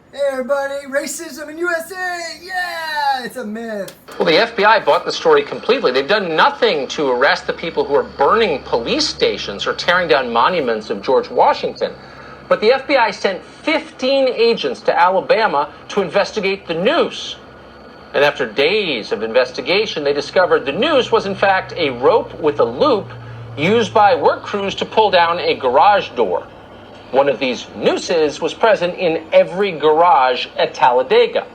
Hey everybody, racism in USA! Yeah, it's a myth. Well, the FBI bought the story completely. They've done nothing to arrest the people who are burning police stations or tearing down monuments of George Washington. But the FBI sent 15 agents to Alabama to investigate the noose. And after days of investigation, they discovered the noose was in fact a rope with a loop used by work crews to pull down a garage door. One of these nooses was present in every garage at Talladega.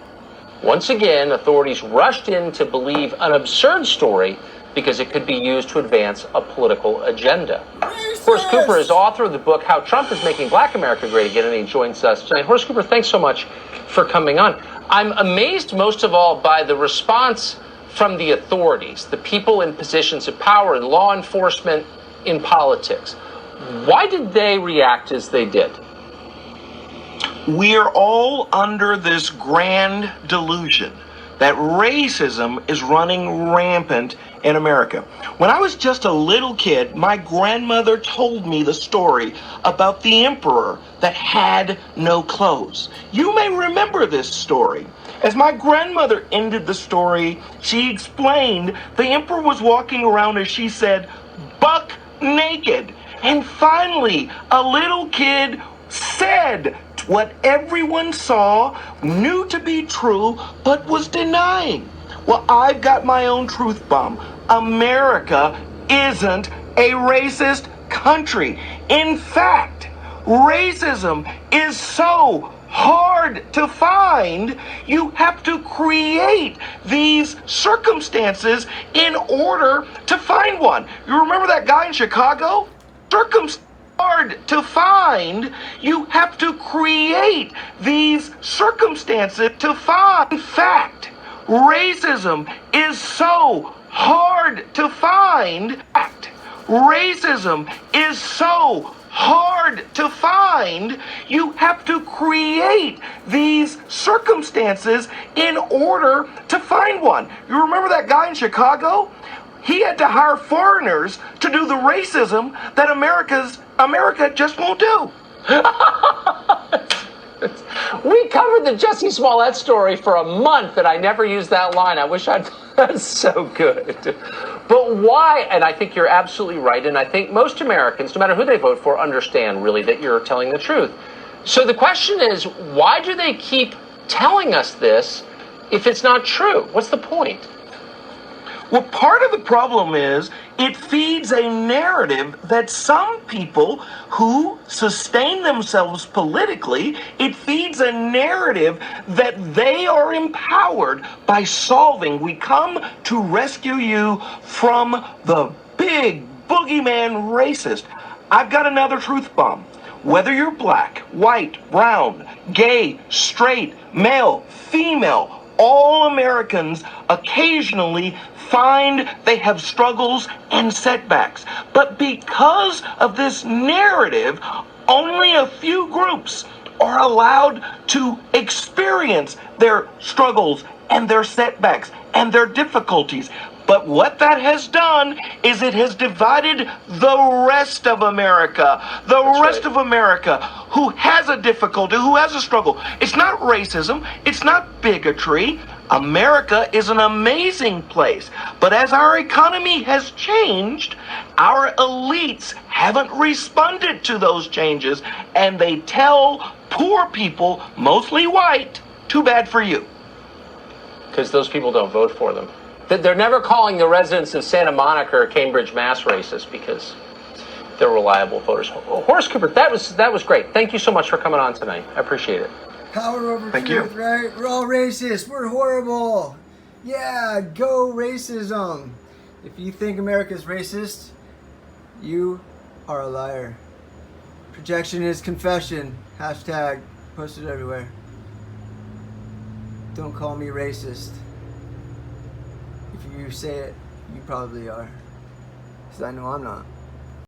Once again, authorities rushed in to believe an absurd story because it could be used to advance a political agenda. Racist! Horace Cooper is author of the book, How Trump is Making Black America Great Again, and he joins us tonight. Horace Cooper, thanks so much for coming on. I'm amazed most of all by the response from the authorities, the people in positions of power in law enforcement, in politics. Why did they react as they did? We're all under this grand delusion that racism is running rampant in America. When I was just a little kid, my grandmother told me the story about the emperor that had no clothes. You may remember this story. As my grandmother ended the story, she explained the emperor was walking around, as she said, buck naked. And finally, a little kid said what everyone saw, knew to be true, but was denying. Well, I've got my own truth bomb. America isn't a racist country. In fact, racism is so hard to find, you have to create these circumstances in order to find one. You remember that guy in Chicago? Hard to find, you have to create these circumstances to find. In fact, racism is so hard to find. Racism is so hard to find, you have to create these circumstances in order to find one. You remember that guy in Chicago? He had to hire foreigners to do the racism that America just won't do. We covered the Jussie Smollett story for a month, and I never used that line. I wish I'd... That's so good. But why? And I think you're absolutely right, and I think most Americans, no matter who they vote for, understand really that you're telling the truth. So the question is, why do they keep telling us this if it's not true? What's the point? Well, part of the problem is it feeds a narrative that some people who sustain themselves politically, it feeds a narrative that they are empowered by solving. We come to rescue you from the big boogeyman racist. I've got another truth bomb. Whether you're black, white, brown, gay, straight, male, female, all Americans occasionally find they have struggles and setbacks. But because of this narrative, only a few groups are allowed to experience their struggles and their setbacks and their difficulties. But what that has done is it has divided the rest of America. The rest of America who has a difficulty, who has a struggle. It's not racism. It's not bigotry. America is an amazing place. But as our economy has changed, our elites haven't responded to those changes, and they tell poor people, mostly white, too bad for you. Because those people don't vote for them. They're never calling the residents of Santa Monica or Cambridge, Mass. racist because they're reliable voters. Horace Cooper, that was great. Thank you so much for coming on tonight. I appreciate it. Power over Thank truth, you. right? We're all racist. We're horrible. Yeah, go racism. If you think America's racist, you are a liar. Projection is confession. Hashtag posted everywhere. Don't call me racist. If you say it, you probably are. Because I know I'm not.